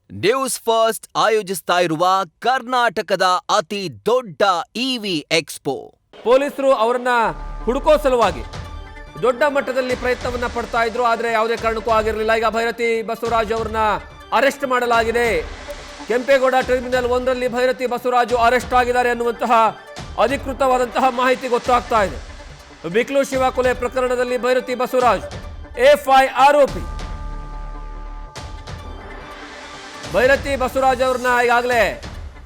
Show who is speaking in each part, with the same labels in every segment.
Speaker 1: News first ಆಯೋಜಿಸ್ತಾ ಇರುವ ಕರ್ನಾಟಕದ ಅತಿ ದೊಡ್ಡ ಇವಿ ಎಕ್ಸ್ಪೋ.
Speaker 2: ಪೊಲೀಸರು ಅವರನ್ನ ಹುಡುಕೋ ಸಲುವಾಗಿ ದೊಡ್ಡ ಮಟ್ಟದಲ್ಲಿ ಪ್ರಯತ್ನವನ್ನ ಪಡ್ತಾ ಇದ್ರು. ಆದರೆ ಯಾವುದೇ ಕಾರಣಕ್ಕೂ ಆಗಿರಲಿಲ್ಲ. ಈಗ ಭೈರತಿ ಬಸವರಾಜ್ ಅವರನ್ನ ಅರೆಸ್ಟ್ ಮಾಡಲಾಗಿದೆ. ಕೆಂಪೇಗೌಡ ಟರ್ಮಿನಲ್ 1ರಲ್ಲಿ ಭೈರತಿ ಬಸವರಾಜು ಅರೆಸ್ಟ್ ಆಗಿದ್ದಾರೆ ಅನ್ನುವಂತಹ ಅಧಿಕೃತವಾದಂತಹ ಮಾಹಿತಿ ಗೊತ್ತಾಗ್ತಾ ಇದೆ. ಬಿಕ್ಲು ಶಿವ ಕೊಲೆ ಪ್ರಕರಣದಲ್ಲಿ ಭೈರತಿ ಬಸವರಾಜ್ ಎಫ್ಐ ಆರೋಪಿ. ಭೈರತಿ ಬಸವರಾಜ್ ಅವ್ರನ್ನ ಈಗಾಗಲೇ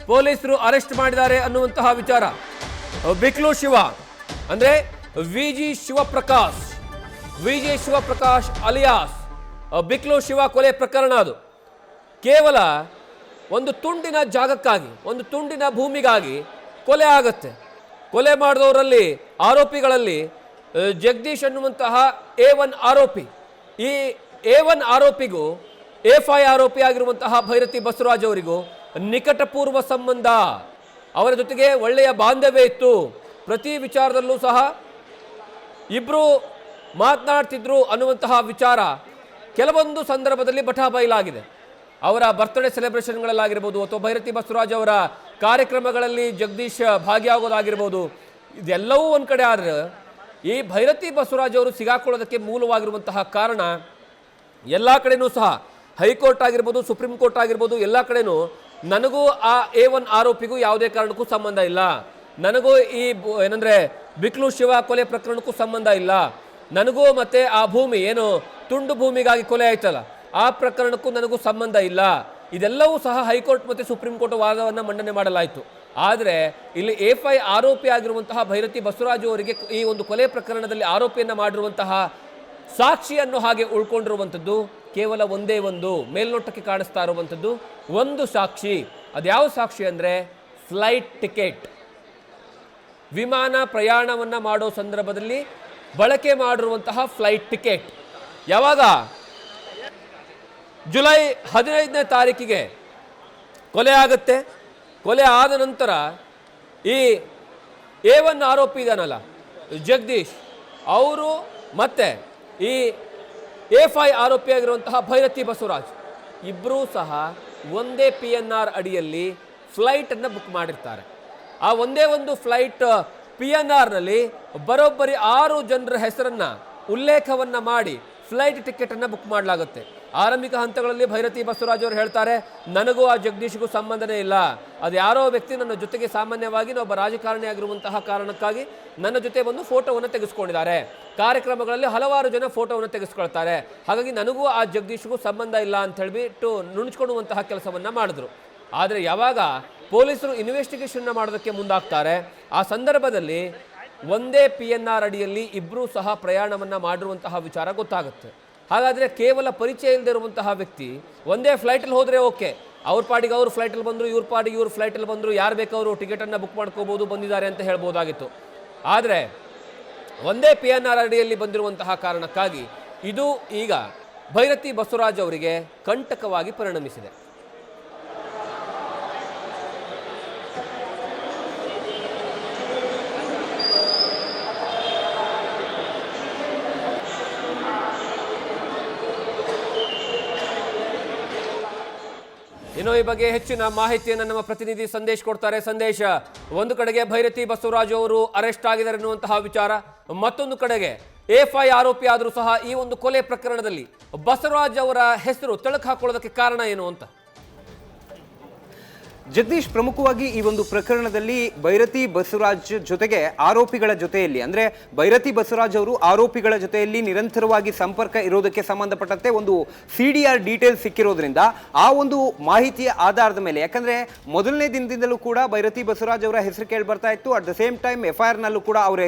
Speaker 2: ಪೊಲೀಸರು ಅರೆಸ್ಟ್ ಮಾಡಿದ್ದಾರೆ ಅನ್ನುವಂತಹ ವಿಚಾರ. ಬಿಕ್ಲು ಶಿವ ಅಂದ್ರೆ ವಿಜಿ ಶಿವಪ್ರಕಾಶ್ ಅಲಿಯಾಸ್ ಬಿಕ್ಲು ಶಿವ ಕೊಲೆ ಪ್ರಕರಣ. ಅದು ಕೇವಲ ಒಂದು ತುಂಡಿನ ಜಾಗಕ್ಕಾಗಿ, ಒಂದು ತುಂಡಿನ ಭೂಮಿಗಾಗಿ ಕೊಲೆ ಆಗುತ್ತೆ. ಕೊಲೆ ಮಾಡಿದವರಲ್ಲಿ ಆರೋಪಿಗಳಲ್ಲಿ ಜಗದೀಶ್ ಅನ್ನುವಂತಹ A1 ಆರೋಪಿ. ಈ A1 ಆರೋಪಿಗೂ ಎಫ್ಐ ಆರೋಪಿ ಆಗಿರುವಂತಹ ಭೈರತಿ ಬಸವರಾಜ್ ಅವರಿಗೂ ನಿಕಟಪೂರ್ವ ಸಂಬಂಧ, ಅವರ ಜೊತೆಗೆ ಒಳ್ಳೆಯ ಬಾಂಧವ್ಯ ಇತ್ತು. ಪ್ರತಿ ವಿಚಾರದಲ್ಲೂ ಸಹ ಇಬ್ರು ಮಾತನಾಡ್ತಿದ್ರು ಅನ್ನುವಂತಹ ವಿಚಾರ ಕೆಲವೊಂದು ಸಂದರ್ಭದಲ್ಲಿ ಬಟಾಬಯಲಾಗಿದೆ. ಅವರ ಬರ್ತ್ಡೇ ಸೆಲೆಬ್ರೇಷನ್ಗಳಲ್ಲಾಗಿರ್ಬೋದು ಅಥವಾ ಭೈರತಿ ಬಸವರಾಜ್ ಅವರ ಕಾರ್ಯಕ್ರಮಗಳಲ್ಲಿ ಜಗದೀಶ್ ಭಾಗಿಯಾಗೋದಾಗಿರ್ಬೋದು, ಇದೆಲ್ಲವೂ ಒಂದು ಕಡೆ. ಆದರೆ ಈ ಭೈರತಿ ಬಸವರಾಜ್ ಅವರು ಸಿಗಾಕೊಳ್ಳೋದಕ್ಕೆ ಮೂಲವಾಗಿರುವಂತಹ ಕಾರಣ ಎಲ್ಲ ಕಡೆನೂ ಸಹ ಹೈಕೋರ್ಟ್ ಆಗಿರ್ಬೋದು, ಸುಪ್ರೀಂ ಕೋರ್ಟ್ ಆಗಿರ್ಬೋದು, ಎಲ್ಲ ಕಡೆನೂ ನನಗೂ ಆ A1 ಆರೋಪಿಗೂ ಯಾವುದೇ ಕಾರಣಕ್ಕೂ ಸಂಬಂಧ ಇಲ್ಲ, ನನಗೂ ಈ ಏನಂದರೆ ಬಿಕ್ಲು ಶಿವ ಕೊಲೆ ಪ್ರಕರಣಕ್ಕೂ ಸಂಬಂಧ ಇಲ್ಲ, ನನಗೂ ಮತ್ತೆ ಆ ಭೂಮಿ ಏನು ತುಂಡು ಭೂಮಿಗಾಗಿ ಕೊಲೆ ಆಯ್ತಲ್ಲ ಆ ಪ್ರಕರಣಕ್ಕೂ ನನಗೂ ಸಂಬಂಧ ಇಲ್ಲ, ಇದೆಲ್ಲವೂ ಸಹ ಹೈಕೋರ್ಟ್ ಮತ್ತು ಸುಪ್ರೀಂ ಕೋರ್ಟ್ ವಾದವನ್ನು ಮಂಡನೆ ಮಾಡಲಾಯಿತು. ಆದರೆ ಇಲ್ಲಿ ಎಫ್ಐ ಆರೋಪಿ ಆಗಿರುವಂತಹ ಭೈರತಿ ಬಸವರಾಜು ಅವರಿಗೆ ಈ ಒಂದು ಕೊಲೆ ಪ್ರಕರಣದಲ್ಲಿ ಆರೋಪಿಯನ್ನು ಮಾಡಿರುವಂತಹ ಸಾಕ್ಷಿಯನ್ನು ಹಾಗೆ ಉಳ್ಕೊಂಡಿರುವಂಥದ್ದು ಕೇವಲ ಒಂದೇ ಒಂದು, ಮೇಲ್ನೋಟಕ್ಕೆ ಕಾಣಿಸ್ತಾ ಇರುವಂಥದ್ದು ಒಂದು ಸಾಕ್ಷಿ. ಅದ್ಯಾವ ಸಾಕ್ಷಿ ಅಂದರೆ ಫ್ಲೈಟ್ ಟಿಕೆಟ್. ವಿಮಾನ ಪ್ರಯಾಣವನ್ನು ಮಾಡೋ ಸಂದರ್ಭದಲ್ಲಿ ಬಳಕೆ ಮಾಡಿರುವಂತಹ ಫ್ಲೈಟ್ ಟಿಕೆಟ್. ಯಾವಾಗ ಜುಲೈ 15ನೇ ತಾರೀಕಿಗೆ ಕೊಲೆ ಆಗುತ್ತೆ. ಕೊಲೆ ಆದ ನಂತರ ಈ A1 ಆರೋಪಿ ಇದಾನಲ್ಲ ಜಗದೀಶ್, ಅವರು ಮತ್ತೆ ಈ ಎಫ್ಐ ಆರೋಪಿಯಾಗಿರುವಂತಹ ಭೈರತಿ ಬಸವರಾಜ್ ಇಬ್ಬರೂ ಸಹ ಒಂದೇ PNR ಅಡಿಯಲ್ಲಿ ಫ್ಲೈಟನ್ನು ಬುಕ್ ಮಾಡಿರ್ತಾರೆ. ಆ ಒಂದೇ ಒಂದು ಫ್ಲೈಟ್ PNRನಲ್ಲಿ ಬರೋಬ್ಬರಿ 6 ಜನರ ಹೆಸರನ್ನು ಉಲ್ಲೇಖವನ್ನು ಮಾಡಿ ಫ್ಲೈಟ್ ಟಿಕೆಟನ್ನು ಬುಕ್ ಮಾಡಲಾಗುತ್ತೆ. ಆರಂಭಿಕ ಹಂತಗಳಲ್ಲಿ ಭೈರತಿ ಬಸವರಾಜ್ ಅವರು ಹೇಳ್ತಾರೆ, ನನಗೂ ಆ ಜಗದೀಶ್ಗೂ ಸಂಬಂಧನೇ ಇಲ್ಲ, ಅದು ಯಾರೋ ವ್ಯಕ್ತಿ ನನ್ನ ಜೊತೆಗೆ ಸಾಮಾನ್ಯವಾಗಿ ಒಬ್ಬ ರಾಜಕಾರಣಿ ಆಗಿರುವಂತಹ ಕಾರಣಕ್ಕಾಗಿ ನನ್ನ ಜೊತೆ ಬಂದು ಫೋಟೋವನ್ನು ತೆಗೆಸ್ಕೊಂಡಿದ್ದಾರೆ, ಕಾರ್ಯಕ್ರಮಗಳಲ್ಲಿ ಹಲವಾರು ಜನ ಫೋಟೋವನ್ನು ತೆಗೆಸ್ಕೊಳ್ತಾರೆ, ಹಾಗಾಗಿ ನನಗೂ ಆ ಜಗದೀಶ್ಗೂ ಸಂಬಂಧ ಇಲ್ಲ ಅಂತ ಹೇಳಿಬಿಟ್ಟು ನುಣುಚ್ಕೊಳ್ಳುವಂತಹ ಕೆಲಸವನ್ನು ಮಾಡಿದ್ರು. ಆದರೆ ಯಾವಾಗ ಪೊಲೀಸರು ಇನ್ವೆಸ್ಟಿಗೇಷನ್ನ ಮಾಡೋದಕ್ಕೆ ಮುಂದಾಗ್ತಾರೆ, ಆ ಸಂದರ್ಭದಲ್ಲಿ ಒಂದೇ PNR ಅಡಿಯಲ್ಲಿ ಇಬ್ಬರೂ ಸಹ ಪ್ರಯಾಣವನ್ನು ಮಾಡಿರುವಂತಹ ವಿಚಾರ ಗೊತ್ತಾಗುತ್ತೆ. ಹಾಗಾದರೆ ಕೇವಲ ಪರಿಚಯ ಇಲ್ಲದೆ ಇರುವಂತಹ ವ್ಯಕ್ತಿ ಒಂದೇ ಫ್ಲೈಟಲ್ಲಿ ಹೋದರೆ ಓಕೆ, ಅವ್ರ ಪಾಡಿಗೆ ಅವರು ಫ್ಲೈಟಲ್ಲಿ ಬಂದರು, ಇವ್ರ ಪಾಡಿಗೆ ಇವ್ರು ಫ್ಲೈಟಲ್ಲಿ ಬಂದರು, ಯಾರು ಬೇಕಾದರೂ ಟಿಕೆಟನ್ನು ಬುಕ್ ಮಾಡ್ಕೋಬೋದು, ಬಂದಿದ್ದಾರೆ ಅಂತ ಹೇಳ್ಬೋದಾಗಿತ್ತು. ಆದರೆ ಒಂದೇ PNR ಅಡಿಯಲ್ಲಿ ಬಂದಿರುವಂತಹ ಕಾರಣಕ್ಕಾಗಿ ಇದು ಈಗ ಭೈರತಿ ಬಸವರಾಜ್ ಅವರಿಗೆ ಕಂಟಕವಾಗಿ ಪರಿಣಮಿಸಿದೆ. ಇನ್ನು ಈ ಬಗ್ಗೆ ಹೆಚ್ಚಿನ ಮಾಹಿತಿಯನ್ನು ನಮ್ಮ ಪ್ರತಿನಿಧಿ ಸಂದೇಶ್ ಕೊಡ್ತಾರೆ. ಸಂದೇಶ, ಒಂದು ಕಡೆಗೆ ಭೈರತಿ ಬಸವರಾಜ್ ಅವರು ಅರೆಸ್ಟ್ ಆಗಿದ್ದಾರೆ ಎನ್ನುವಂತಹ ವಿಚಾರ, ಮತ್ತೊಂದು ಕಡೆಗೆ ಎಫ್ಐ ಆರೋಪಿ ಆದರೂ ಸಹ ಈ ಒಂದು ಕೊಲೆ ಪ್ರಕರಣದಲ್ಲಿ ಬಸವರಾಜ್ ಅವರ ಹೆಸರು ತಳಕು ಹಾಕೊಳ್ಳೋದಕ್ಕೆ ಕಾರಣ ಏನು ಅಂತ?
Speaker 3: ಜಗದೀಶ್, ಪ್ರಮುಖವಾಗಿ ಈ ಒಂದು ಪ್ರಕರಣದಲ್ಲಿ ಭೈರತಿ ಬಸವರಾಜ್ ಜೊತೆಗೆ ಆರೋಪಿಗಳ ಜೊತೆಯಲ್ಲಿ ಅಂದರೆ ಭೈರತಿ ಬಸವರಾಜ್ ಅವರು ಆರೋಪಿಗಳ ಜೊತೆಯಲ್ಲಿ ನಿರಂತರವಾಗಿ ಸಂಪರ್ಕ ಇರೋದಕ್ಕೆ ಸಂಬಂಧಪಟ್ಟಂತೆ ಒಂದು CDR ಡೀಟೇಲ್ಸ್ ಸಿಕ್ಕಿರೋದ್ರಿಂದ ಆ ಒಂದು ಮಾಹಿತಿಯ ಆಧಾರದ ಮೇಲೆ, ಯಾಕಂದರೆ ಮೊದಲನೇ ದಿನದಿಂದಲೂ ಕೂಡ ಭೈರತಿ ಬಸವರಾಜ್ ಅವರ ಹೆಸರು ಕೇಳಿ ಬರ್ತಾ ಇತ್ತು. ಅಟ್ ದ ಸೇಮ್ ಟೈಮ್ FIR-ನಲ್ಲೂ ಕೂಡ ಅವರ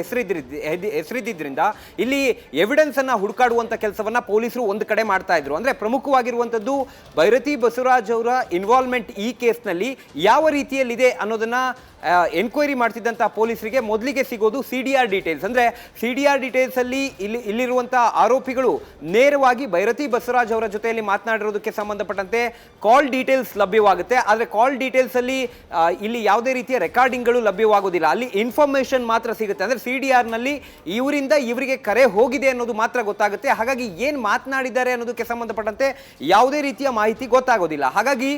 Speaker 3: ಹೆಸರಿದ್ದರಿಂದ ಇಲ್ಲಿ ಎವಿಡೆನ್ಸನ್ನು ಹುಡುಕಾಡುವಂಥ ಕೆಲಸವನ್ನು ಪೊಲೀಸರು ಒಂದು ಕಡೆ ಮಾಡ್ತಾ ಇದ್ರು. ಅಂದರೆ ಪ್ರಮುಖವಾಗಿರುವಂಥದ್ದು ಭೈರತಿ ಬಸವರಾಜ್ ಅವರ ಇನ್ವಾಲ್ವ್ಮೆಂಟ್ ಈ ಕೇಸ್ನಲ್ಲಿ ಯಾವ ರೀತಿಯಲ್ಲಿದೆ ಅನ್ನೋದನ್ನ ಎನ್ಕ್ವೈರಿ ಮಾಡ್ತಿದ್ದಂಥ ಪೊಲೀಸರಿಗೆ ಮೊದಲಿಗೆ ಸಿಗೋದು CDR ಡೀಟೇಲ್ಸ್. ಅಂದರೆ CDR ಡೀಟೇಲ್ಸ್ ಅಲ್ಲಿ ಇಲ್ಲಿರುವಂಥ ಆರೋಪಿಗಳು ನೇರವಾಗಿ ಭೈರತಿ ಬಸವರಾಜ್ ಅವರ ಜೊತೆಯಲ್ಲಿ ಮಾತನಾಡಿರೋದಕ್ಕೆ ಸಂಬಂಧಪಟ್ಟಂತೆ ಕಾಲ್ ಡೀಟೇಲ್ಸ್ ಲಭ್ಯವಾಗುತ್ತೆ. ಆದರೆ ಕಾಲ್ ಡೀಟೇಲ್ಸ್ ಅಲ್ಲಿ ಇಲ್ಲಿ ಯಾವುದೇ ರೀತಿಯ ರೆಕಾರ್ಡಿಂಗ್ಗಳು ಲಭ್ಯವಾಗೋದಿಲ್ಲ. ಅಲ್ಲಿ ಇನ್ಫಾರ್ಮೇಶನ್ ಮಾತ್ರ ಸಿಗುತ್ತೆ. ಅಂದರೆ CDR ನಲ್ಲಿ ಇವರಿಂದ ಇವರಿಗೆ ಕರೆ ಹೋಗಿದೆ ಅನ್ನೋದು ಮಾತ್ರ ಗೊತ್ತಾಗುತ್ತೆ. ಹಾಗಾಗಿ ಏನು ಮಾತನಾಡಿದ್ದಾರೆ ಅನ್ನೋದಕ್ಕೆ ಸಂಬಂಧಪಟ್ಟಂತೆ ಯಾವುದೇ ರೀತಿಯ ಮಾಹಿತಿ ಗೊತ್ತಾಗೋದಿಲ್ಲ. ಹಾಗಾಗಿ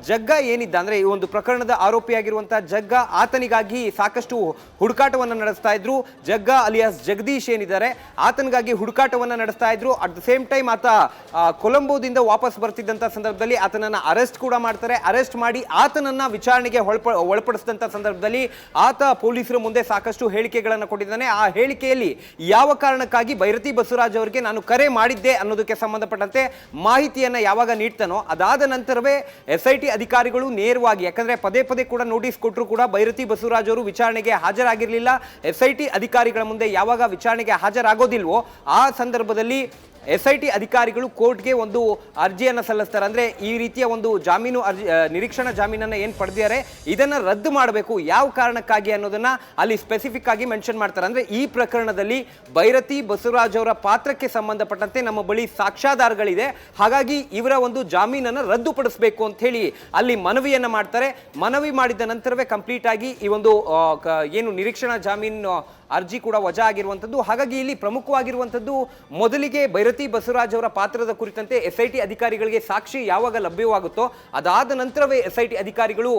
Speaker 3: ಜಗ್ಗ ಏನಿದ್ದ ಅಂದ್ರೆ ಈ ಒಂದು ಪ್ರಕರಣದ ಆರೋಪಿಯಾಗಿರುವಂತಹ ಜಗ್ಗ, ಆತನಿಗಾಗಿ ಸಾಕಷ್ಟು ಹುಡುಕಾಟವನ್ನು ನಡೆಸ್ತಾ ಇದ್ರು. ಜಗ್ಗ ಅಲಿಯಾಸ್ ಜಗದೀಶ್ ಏನಿದ್ದಾರೆ ಆತನಿಗಾಗಿ ಹುಡುಕಾಟವನ್ನು ನಡೆಸ್ತಾ ಇದ್ರು. ಅಟ್ ದ ಸೇಮ್ ಟೈಮ್ ಆತ ಕೊಲಂಬೋದಿಂದ ವಾಪಸ್ ಬರ್ತಿದ್ದಂತ ಸಂದರ್ಭದಲ್ಲಿ ಆತನನ್ನ ಅರೆಸ್ಟ್ ಕೂಡ ಮಾಡ್ತಾರೆ. ಅರೆಸ್ಟ್ ಮಾಡಿ ಆತನನ್ನ ವಿಚಾರಣೆಗೆ ಒಳಪಡಿಸಿದಂತ ಸಂದರ್ಭದಲ್ಲಿ ಆತ ಪೊಲೀಸರ ಮುಂದೆ ಸಾಕಷ್ಟು ಹೇಳಿಕೆಗಳನ್ನು ಕೊಟ್ಟಿದ್ದಾನೆ. ಆ ಹೇಳಿಕೆಯಲ್ಲಿ ಯಾವ ಕಾರಣಕ್ಕಾಗಿ ಭೈರತಿ ಬಸವರಾಜ್ ಅವರಿಗೆ ನಾನು ಕರೆ ಮಾಡಿದ್ದೆ ಅನ್ನೋದಕ್ಕೆ ಸಂಬಂಧಪಟ್ಟಂತೆ ಮಾಹಿತಿಯನ್ನ ಯಾವಾಗ ನೀಡ್ತಾನೋ ಅದಾದ ನಂತರವೇ SIT ಅಧಿಕಾರಿಗಳು ನೇರವಾಗಿ, ಯಾಕಂದ್ರೆ ಪದೇ ಪದೇ ಕೂಡ ನೋಟಿಸ್ ಕೊಟ್ಟರು ಕೂಡ ಭೈರತಿ ಬಸವರಾಜ್ ಅವರು ವಿಚಾರಣೆಗೆ ಹಾಜರಾಗಿರಲಿಲ್ಲ. SIT ಅಧಿಕಾರಿಗಳ ಮುಂದೆ ಯಾವಾಗ ವಿಚಾರಣೆಗೆ ಹಾಜರಾಗೋದಿಲ್ವೋ ಆ ಸಂದರ್ಭದಲ್ಲಿ SIT ಅಧಿಕಾರಿಗಳು ಕೋರ್ಟ್ಗೆ ಒಂದು ಅರ್ಜಿಯನ್ನು ಸಲ್ಲಿಸ್ತಾರೆ. ಅಂದರೆ ಈ ರೀತಿಯ ಒಂದು ಜಾಮೀನು ಅರ್ಜಿ, ನಿರೀಕ್ಷಣಾ ಜಾಮೀನನ್ನು ಏನು ಪಡೆದಿದ್ದಾರೆ ಇದನ್ನು ರದ್ದು ಮಾಡಬೇಕು, ಯಾವ ಕಾರಣಕ್ಕಾಗಿ ಅನ್ನೋದನ್ನ ಅಲ್ಲಿ ಸ್ಪೆಸಿಫಿಕ್ ಆಗಿ ಮೆನ್ಷನ್ ಮಾಡ್ತಾರೆ. ಅಂದರೆ ಈ ಪ್ರಕರಣದಲ್ಲಿ ಭೈರತಿ ಬಸವರಾಜ್ ಅವರ ಪಾತ್ರಕ್ಕೆ ಸಂಬಂಧಪಟ್ಟಂತೆ ನಮ್ಮ ಬಳಿ ಸಾಕ್ಷ್ಯಾಧಾರಗಳಿದೆ, ಹಾಗಾಗಿ ಇವರ ಒಂದು ಜಾಮೀನನ್ನು ರದ್ದುಪಡಿಸಬೇಕು ಅಂತ ಹೇಳಿ ಅಲ್ಲಿ ಮನವಿಯನ್ನು ಮಾಡ್ತಾರೆ. ಮನವಿ ಮಾಡಿದ ನಂತರವೇ ಕಂಪ್ಲೀಟ್ ಆಗಿ ಈ ಒಂದು ಏನು ನಿರೀಕ್ಷಣಾ ಜಾಮೀನು ಅರ್ಜಿ ಕೂಡ ವಜಾ ಆಗಿರುವಂಥದ್ದು. ಹಾಗಾಗಿ ಇಲ್ಲಿ ಪ್ರಮುಖವಾಗಿರುವಂಥದ್ದು ಮೊದಲಿಗೆ ಭೈರತಿ ಬಸವರಾಜ್ ಅವರ ಪಾತ್ರದ ಕುರಿತಂತೆ SIT ಅಧಿಕಾರಿಗಳಿಗೆ ಸಾಕ್ಷಿ ಯಾವಾಗ ಲಭ್ಯವಾಗುತ್ತೋ ಅದಾದ ನಂತರವೇ SIT ಅಧಿಕಾರಿಗಳು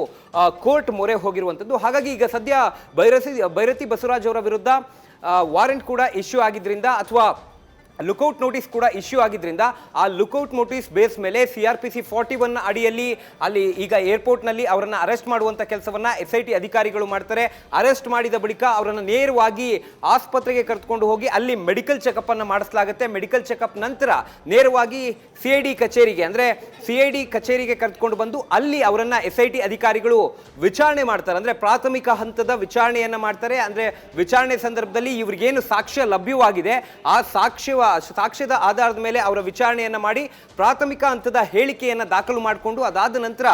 Speaker 3: ಕೋರ್ಟ್ ಮೊರೆ ಹೋಗಿರುವಂಥದ್ದು. ಹಾಗಾಗಿ ಈಗ ಸದ್ಯ ಭೈರತಿ ಬಸವರಾಜ್ ಅವರ ವಿರುದ್ಧ ವಾರೆಂಟ್ ಕೂಡ ಇಶ್ಯೂ ಆಗಿದ್ರಿಂದ ಅಥವಾ ಲುಕೌಟ್ ನೋಟಿಸ್ ಕೂಡ ಇಶ್ಯೂ ಆಗಿದ್ರಿಂದ ಆ ಲುಕೌಟ್ ನೋಟಿಸ್ ಬೇಸ್ ಮೇಲೆ CRPC 41 ಅಡಿಯಲ್ಲಿ ಅಲ್ಲಿ ಈಗ ಏರ್ಪೋರ್ಟ್ನಲ್ಲಿ ಅವರನ್ನ ಅರೆಸ್ಟ್ ಮಾಡುವಂಥ ಕೆಲಸವನ್ನ SIT ಅಧಿಕಾರಿಗಳು ಮಾಡ್ತಾರೆ. ಅರೆಸ್ಟ್ ಮಾಡಿದ ಬಳಿಕ ಅವರನ್ನು ನೇರವಾಗಿ ಆಸ್ಪತ್ರೆಗೆ ಕರೆದುಕೊಂಡು ಹೋಗಿ ಅಲ್ಲಿ ಮೆಡಿಕಲ್ ಚೆಕಪ್ ಅನ್ನು ಮಾಡಿಸಲಾಗುತ್ತೆ. ಮೆಡಿಕಲ್ ಚೆಕಪ್ ನಂತರ ನೇರವಾಗಿ CID ಕಚೇರಿಗೆ, ಅಂದರೆ CID ಕಚೇರಿಗೆ ಕರೆದುಕೊಂಡು ಬಂದು ಅಲ್ಲಿ ಅವರನ್ನ SIT ಅಧಿಕಾರಿಗಳು ವಿಚಾರಣೆ ಮಾಡ್ತಾರೆ. ಅಂದರೆ ಪ್ರಾಥಮಿಕ ಹಂತದ ವಿಚಾರಣೆಯನ್ನ ಮಾಡ್ತಾರೆ. ಅಂದರೆ ವಿಚಾರಣೆ ಸಂದರ್ಭದಲ್ಲಿ ಇವ್ರಿಗೇನು ಸಾಕ್ಷ್ಯ ಲಭ್ಯವಾಗಿದೆ ಆ ಸಾಕ್ಷ್ಯದ ಆಧಾರದ ಮೇಲೆ ಅವರ ವಿಚಾರಣೆಯನ್ನ ಮಾಡಿ ಪ್ರಾಥಮಿಕ ಹಂತದ ಹೇಳಿಕೆಯನ್ನ ದಾಖಲು ಮಾಡಿಕೊಂಡು ಅದಾದ ನಂತರ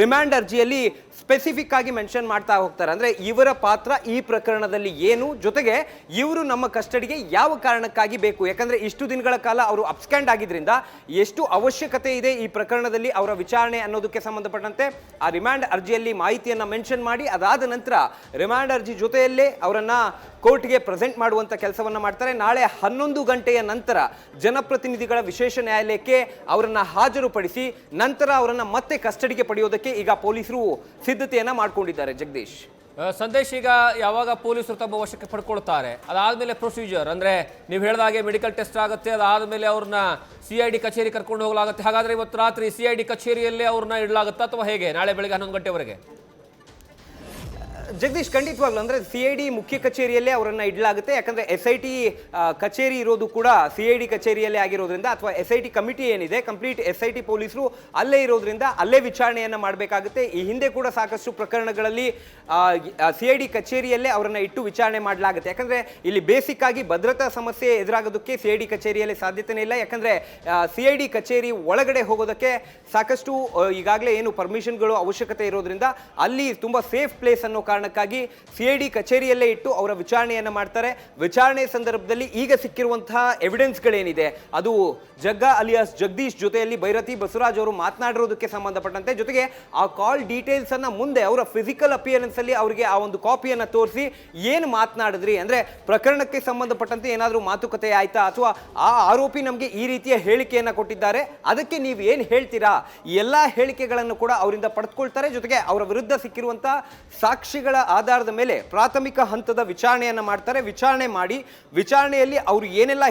Speaker 3: ರಿಮ್ಯಾಂಡ್ ಅರ್ಜಿಯಲ್ಲಿ ಸ್ಪೆಸಿಫಿಕ್ ಆಗಿ ಮೆನ್ಷನ್ ಮಾಡ್ತಾ ಹೋಗ್ತಾರೆ. ಅಂದ್ರೆ ಇವರ ಪಾತ್ರ ಈ ಪ್ರಕರಣದಲ್ಲಿ ಏನು, ಜೊತೆಗೆ ಇವರು ನಮ್ಮ ಕಸ್ಟಡಿಗೆ ಯಾವ ಕಾರಣಕ್ಕಾಗಿ ಬೇಕು, ಯಾಕಂದ್ರೆ ಇಷ್ಟು ದಿನಗಳ ಕಾಲ ಅವರು ಅಬ್ಸ್ಕ್ಯಾಂಡ್ ಆಗಿದ್ರಿಂದ ಎಷ್ಟು ಅವಶ್ಯಕತೆ ಇದೆ ಈ ಪ್ರಕರಣದಲ್ಲಿ ಅವರ ವಿಚಾರಣೆ ಅನ್ನೋದಕ್ಕೆ ಸಂಬಂಧಪಟ್ಟಂತೆ ಆ ರಿಮ್ಯಾಂಡ್ ಅರ್ಜಿಯಲ್ಲಿ ಮಾಹಿತಿಯನ್ನ ಮೆನ್ಷನ್ ಮಾಡಿ ಅದಾದ ನಂತರ ರಿಮ್ಯಾಂಡ್ ಅರ್ಜಿ ಜೊತೆಯಲ್ಲೇ ಅವರನ್ನ ಕೋರ್ಟ್ಗೆ ಪ್ರೆಸೆಂಟ್ ಮಾಡುವಂತ ಕೆಲಸವನ್ನ ಮಾಡ್ತಾರೆ. ನಾಳೆ 11 ಗಂಟೆಯ ನಂತರ ಜನಪ್ರತಿನಿಧಿಗಳ ವಿಶೇಷ ನ್ಯಾಯಾಲಯಕ್ಕೆ ಅವರನ್ನ ಹಾಜರುಪಡಿಸಿ ನಂತರ ಅವರನ್ನ ಮತ್ತೆ ಕಸ್ಟಡಿಗೆ ಪಡೆಯೋದಕ್ಕೆ ಈಗ ಪೊಲೀಸರು ಸಿದ್ಧತೆಯನ್ನ ಮಾಡ್ಕೊಂಡಿದ್ದಾರೆ. ಜಗದೀಶ್,
Speaker 2: ಸಂದೇಶ್, ಈಗ ಯಾವಾಗ ಪೊಲೀಸರು ತಮ್ಮ ವಶಕ್ಕೆ ಪಡ್ಕೊಳ್ತಾರೆ ಅದಾದ್ಮೇಲೆ ಪ್ರೊಸೀಜರ್ ಅಂದ್ರೆ ನೀವು ಹೇಳಿದಾಗೆ ಮೆಡಿಕಲ್ ಟೆಸ್ಟ್ ಆಗುತ್ತೆ, ಅದಾದ್ಮೇಲೆ ಅವ್ರನ್ನ CID ಕಚೇರಿ ಕರ್ಕೊಂಡು ಹೋಗಲಾಗುತ್ತೆ. ಹಾಗಾದ್ರೆ ಇವತ್ತು ರಾತ್ರಿ CID ಕಚೇರಿಯಲ್ಲೇ ಅವ್ರನ್ನ ಇಡಲಾಗುತ್ತಾ ಅಥವಾ ಹೇಗೆ ನಾಳೆ ಬೆಳಗ್ಗೆ 11 ಗಂಟೆವರೆಗೆ?
Speaker 3: ಜಗದೀಶ್, ಖಂಡಿತವಾಗ್ಲು ಅಂದ್ರೆ CID ಮುಖ್ಯ ಕಚೇರಿಯಲ್ಲೇ ಅವರನ್ನ ಇಡಲಾಗುತ್ತೆ. ಯಾಕಂದ್ರೆ SIT ಕಚೇರಿ ಇರೋದು ಕೂಡ CID ಕಚೇರಿಯಲ್ಲೇ ಆಗಿರೋದ್ರಿಂದ ಅಥವಾ SIT ಕಮಿಟಿ ಏನಿದೆ ಕಂಪ್ಲೀಟ್ SIT ಪೊಲೀಸರು ಅಲ್ಲೇ ಇರೋದ್ರಿಂದ ಅಲ್ಲೇ ವಿಚಾರಣೆಯನ್ನ ಮಾಡಬೇಕಾಗುತ್ತೆ. ಈ ಹಿಂದೆ ಕೂಡ ಸಾಕಷ್ಟು ಪ್ರಕರಣಗಳಲ್ಲಿ CID ಕಚೇರಿಯಲ್ಲೇ ಅವರನ್ನ ಇಟ್ಟು ವಿಚಾರಣೆ ಮಾಡಲಾಗುತ್ತೆ. ಯಾಕಂದ್ರೆ ಇಲ್ಲಿ ಬೇಸಿಕ್ ಆಗಿ ಭದ್ರತಾ ಸಮಸ್ಯೆ ಎದುರಾಗೋದಕ್ಕೆ CID ಕಚೇರಿಯಲ್ಲಿ ಸಾಧ್ಯತೆನೇ ಇಲ್ಲ. ಯಾಕಂದ್ರೆ CID ಕಚೇರಿ ಒಳಗಡೆ ಹೋಗೋದಕ್ಕೆ ಸಾಕಷ್ಟು ಈಗಾಗಲೇ ಏನು ಪರ್ಮಿಷನ್ಗಳು ಅವಶ್ಯಕತೆ ಇರೋದ್ರಿಂದ ಅಲ್ಲಿ ತುಂಬಾ ಸೇಫ್ ಪ್ಲೇಸ್ ಅನ್ನೋ ಕಾರಣಕ್ಕಾಗಿ CID ಕಚೇರಿಯಲ್ಲೇ ಇಟ್ಟು ಅವರ ವಿಚಾರಣೆಯನ್ನ ಮಾಡ್ತಾರೆ. ವಿಚಾರಣೆ ಸಂದರ್ಭದಲ್ಲಿ ಈಗ ಸಿಕ್ಕಿರುವಂತಹ ಎವಿಡೆನ್ಸ್ಗಳೇನಿದೆ ಅದು ಜಗ್ಗ ಅಲಿಯಾಸ್ ಜಗದೀಶ್ ಜೊತೆಯಲ್ಲಿ ಭೈರತಿ ಬಸವರಾಜ್ ಅವರು ಮಾತನಾಡಿರೋದಕ್ಕೆ ಸಂಬಂಧಪಟ್ಟಂತೆ, ಜೊತೆಗೆ ಆ ಕಾಲ್ ಡೀಟೇಲ್ಸ್ ಅನ್ನ ಮುಂದೆ ಅವರ ಫಿಸಿಕಲ್ ಅಪಿಯರೆನ್ಸ್ ಅಲ್ಲಿ ಅವರಿಗೆ ಆ ಒಂದು ಕಾಪಿಯನ್ನ ತೋರಿಸಿ ಏನು ಮಾತನಾಡಿದ್ರಿ, ಅಂದ್ರೆ ಪ್ರಕರಣಕ್ಕೆ ಸಂಬಂಧಪಟ್ಟಂತೆ ಏನಾದರೂ ಮಾತುಕತೆ ಆಯ್ತಾ ಅಥವಾ ಆ ಆರೋಪಿ ನಮಗೆ ಈ ರೀತಿಯ ಹೇಳಿಕೆಯನ್ನ ಕೊಟ್ಟಿದ್ದಾರೆ ಅದಕ್ಕೆ ನೀವು ಏನು ಹೇಳ್ತೀರಾ, ಎಲ್ಲಾ ಹೇಳಿಕೆಗಳನ್ನು ಕೂಡ ಅವರಿಂದ ಪಡೆದುಕೊಳ್ತಾರೆ. ಜೊತೆಗೆ ಅವರ ವಿರುದ್ಧ ಸಿಕ್ಕಿರುವಂತಹ ಸಾಕ್ಷಿಗಳ ಆಧಾರದ ಮೇಲೆ ಪ್ರಾಥಮಿಕ ಹಂತದ ವಿಚಾರಣೆಯನ್ನ ಮಾಡ್ತಾರೆ. ವಿಚಾರಣೆ ಮಾಡಿ ವಿಚಾರಣೆಯಲ್ಲಿ ಅವರು ಏನೆಲ್ಲ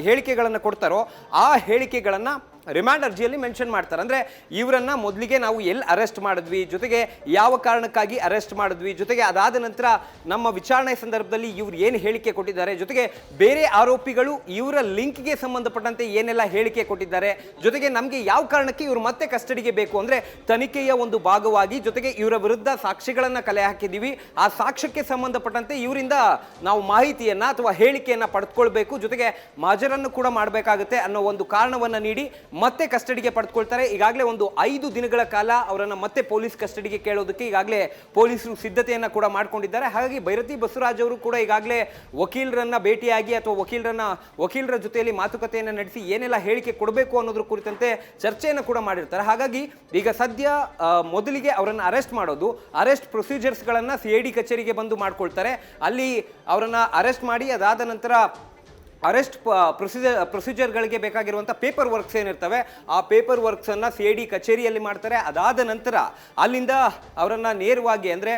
Speaker 3: ಹೇಳಿಕೆಗಳನ್ನು ಕೊಡ್ತಾರೋ ಆ ಹೇಳಿಕೆಗಳನ್ನ ರಿಮ್ಯಾಂಡ್ ಅರ್ಜಿಯಲ್ಲಿ ಮೆನ್ಷನ್ ಮಾಡ್ತಾರೆ. ಅಂದ್ರೆ ಇವರನ್ನ ಮೊದಲಿಗೆ ನಾವು ಎಲ್ಲಿ ಅರೆಸ್ಟ್ ಮಾಡಿದ್ವಿ, ಜೊತೆಗೆ ಯಾವ ಕಾರಣಕ್ಕಾಗಿ ಅರೆಸ್ಟ್ ಮಾಡಿದ್ವಿ, ಜೊತೆಗೆ ಅದಾದ ನಂತರ ನಮ್ಮ ವಿಚಾರಣೆ ಸಂದರ್ಭದಲ್ಲಿ ಇವ್ರು ಏನು ಹೇಳಿಕೆ ಕೊಟ್ಟಿದ್ದಾರೆ, ಜೊತೆಗೆ ಬೇರೆ ಆರೋಪಿಗಳು ಇವರ ಲಿಂಕ್ಗೆ ಸಂಬಂಧಪಟ್ಟಂತೆ ಏನೆಲ್ಲ ಹೇಳಿಕೆ ಕೊಟ್ಟಿದ್ದಾರೆ, ಜೊತೆಗೆ ನಮಗೆ ಯಾವ ಕಾರಣಕ್ಕೆ ಇವರು ಮತ್ತೆ ಕಸ್ಟಡಿಗೆ ಬೇಕು, ಅಂದ್ರೆ ತನಿಖೆಯ ಒಂದು ಭಾಗವಾಗಿ ಜೊತೆಗೆ ಇವರ ವಿರುದ್ಧ ಸಾಕ್ಷಿಗಳನ್ನ ಕಲೆ ಹಾಕಿದ್ದೀವಿ, ಆ ಸಾಕ್ಷ್ಯಕ್ಕೆ ಸಂಬಂಧಪಟ್ಟಂತೆ ಇವರಿಂದ ನಾವು ಮಾಹಿತಿಯನ್ನ ಅಥವಾ ಹೇಳಿಕೆಯನ್ನ ಪಡೆದುಕೊಳ್ಬೇಕು, ಜೊತೆಗೆ ಮಾಜರನ್ನು ಕೂಡ ಮಾಡಬೇಕಾಗುತ್ತೆ ಅನ್ನೋ ಒಂದು ಕಾರಣವನ್ನ ನೀಡಿ ಮತ್ತೆ ಕಸ್ಟಡಿಗೆ ಪಡೆದುಕೊಳ್ತಾರೆ. ಈಗಾಗಲೇ ಒಂದು 5 ದಿನಗಳ ಕಾಲ ಅವರನ್ನು ಮತ್ತೆ ಪೊಲೀಸ್ ಕಸ್ಟಡಿಗೆ ಕೇಳೋದಕ್ಕೆ ಈಗಾಗಲೇ ಪೊಲೀಸರು ಸಿದ್ಧತೆಯನ್ನ ಕೂಡ ಮಾಡ್ಕೊಂಡಿದ್ದಾರೆ. ಹಾಗಾಗಿ ಭೈರತಿ ಬಸವರಾಜ್ ಅವರು ಕೂಡ ಈಗಾಗಲೇ ವಕೀಲರನ್ನ ಭೇಟಿಯಾಗಿ ಅಥವಾ ವಕೀಲರ ಜೊತೆಯಲ್ಲಿ ಮಾತುಕತೆಯನ್ನು ನಡೆಸಿ ಏನೆಲ್ಲ ಹೇಳಿಕೆ ಕೊಡಬೇಕು ಅನ್ನೋದ್ರ ಕುರಿತಂತೆ ಚರ್ಚೆಯನ್ನು ಕೂಡ ಮಾಡಿರ್ತಾರೆ. ಹಾಗಾಗಿ ಈಗ ಸದ್ಯ ಮೊದಲಿಗೆ ಅವರನ್ನು ಅರೆಸ್ಟ್ ಮಾಡೋದು, ಅರೆಸ್ಟ್ ಪ್ರೊಸೀಜರ್ಸ್ಗಳನ್ನು CID ಕಚೇರಿಗೆ ಬಂದು ಮಾಡ್ಕೊಳ್ತಾರೆ. ಅಲ್ಲಿ ಅವರನ್ನು ಅರೆಸ್ಟ್ ಮಾಡಿ ಅದಾದ ನಂತರ ಅರೆಸ್ಟ್ ಪ್ರೊಸೀಜರ್ಗಳಿಗೆ ಬೇಕಾಗಿರುವಂಥ ಪೇಪರ್ ವರ್ಕ್ಸ್ ಏನಿರ್ತವೆ ಆ ಪೇಪರ್ ವರ್ಕ್ಸನ್ನು CID ಕಚೇರಿಯಲ್ಲಿ ಮಾಡ್ತಾರೆ. ಅದಾದ ನಂತರ ಅಲ್ಲಿಂದ ಅವರನ್ನು ನೇರವಾಗಿ ಅಂದರೆ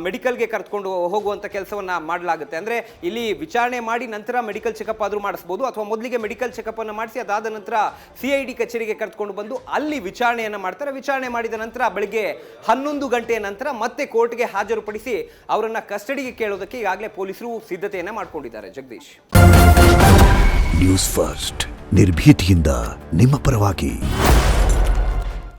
Speaker 3: ಮೆಡಿಕಲ್ಗೆ ಕರೆದುಕೊಂಡು ಹೋಗುವಂಥ ಕೆಲಸವನ್ನು ಮಾಡಲಾಗುತ್ತೆ. ಅಂದರೆ ಇಲ್ಲಿ ವಿಚಾರಣೆ ಮಾಡಿ ನಂತರ ಮೆಡಿಕಲ್ ಚೆಕಪ್ ಆದರೂ ಮಾಡಿಸ್ಬೋದು, ಅಥವಾ ಮೊದಲಿಗೆ ಮೆಡಿಕಲ್ ಚೆಕಪ್ಪನ್ನು ಮಾಡಿಸಿ ಅದಾದ ನಂತರ CID ಕಚೇರಿಗೆ ಕರೆದುಕೊಂಡು ಬಂದು ಅಲ್ಲಿ ವಿಚಾರಣೆಯನ್ನು ಮಾಡ್ತಾರೆ. ವಿಚಾರಣೆ ಮಾಡಿದ ನಂತರ ಬೆಳಿಗ್ಗೆ 11 ಗಂಟೆಯ ನಂತರ ಮತ್ತೆ ಕೋರ್ಟ್ಗೆ ಹಾಜರುಪಡಿಸಿ ಅವರನ್ನು ಕಸ್ಟಡಿಗೆ ಕೇಳೋದಕ್ಕೆ ಈಗಾಗಲೇ ಪೊಲೀಸರು ಸಿದ್ಧತೆಯನ್ನು ಮಾಡ್ಕೊಂಡಿದ್ದಾರೆ. ಜಗದೀಶ್,
Speaker 4: ನ್ಯೂಸ್ ಫಸ್ಟ್ ನಿರ್ಭೀತಿಯಿಂದ ನಿಮ್ಮ ಪರವಾಗಿ.